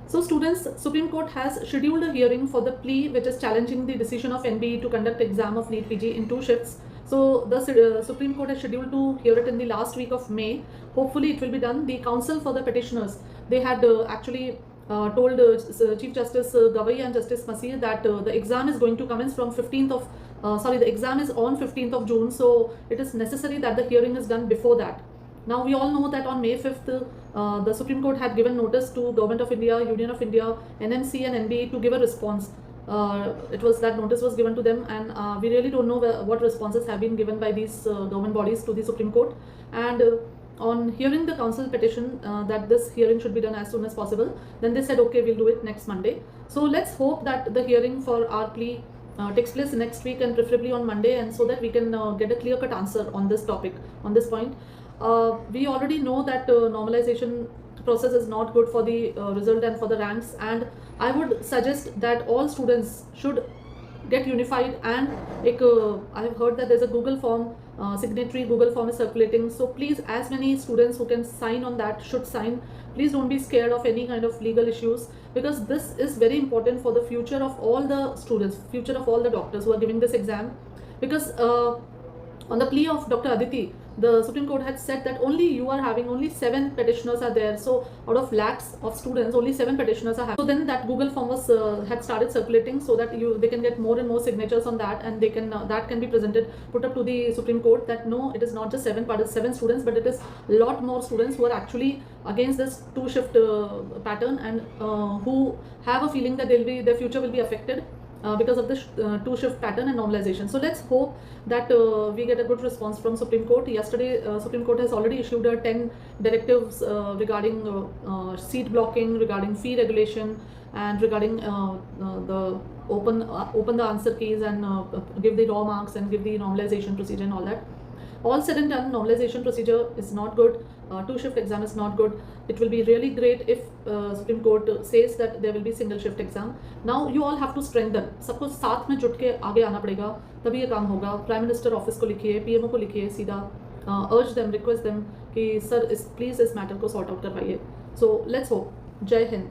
So students, Supreme Court has scheduled a hearing for the plea which is challenging the decision of NBE to conduct exam of NEET PG in 2 shifts. So the Supreme Court has scheduled to hear it in the last week of May. Hopefully it will be done. The counsel for the petitioners, they had actually told Chief Justice Gavai and Justice Masih that the exam is going to commence from 15th of, the exam is on 15th of June. So it is necessary that the hearing is done before that. Now we all know that on May 5th, the Supreme Court had given notice to Government of India, Union of India, NMC and NBE to give a response. It was that notice was given to them, and we really don't know what responses have been given by these government bodies to the Supreme Court. And on hearing the council petition that this hearing should be done as soon as possible, then they said, okay, we'll do it next Monday. So let's hope that the hearing for our plea takes place next week and preferably on Monday, and so that we can get a clear-cut answer on this topic, on this point. We already know that normalization process is not good for the result and for the ranks, and I would suggest that all students should get unified. And I have heard that there's a Google form, signatory Google form is circulating, so please, as many students who can sign on that should sign. Please don't be scared of any kind of legal issues, because this is very important for the future of all the students, future of all the doctors who are giving this exam. Because on the plea of Dr. Aditi, the Supreme Court had said that only 7 petitioners are there. So out of lakhs of students, only 7 petitioners are having. So then that Google form was had started circulating, so that they can get more and more signatures on that, and they can that can be put up to the Supreme Court that no, it is not just 7 students, but it is a lot more students who are actually against this 2-shift pattern, and who have a feeling that their future will be affected because of this 2-shift pattern and normalization. So let's hope that we get a good response from Supreme Court. Yesterday, Supreme Court has already issued 10 directives regarding seat blocking, regarding fee regulation, and regarding the open the answer keys and give the raw marks and give the normalization procedure and all that. All said and done, normalization procedure is not good. 2-shift exam is not good. It will be really great if Supreme Court says that there will be single shift exam. Now you all have to strengthen. सबको साथ में जुट के आगे आना पड़ेगा, तभी ये काम होगा. प्राइम मिनिस्टर ऑफिस को लिखिए, पीएमओ को लिखिए, सीधा urge them, request them कि सर प्लीज इस मैटर को सॉर्ट आउट करवाइए. So let's hope. जय हिंद.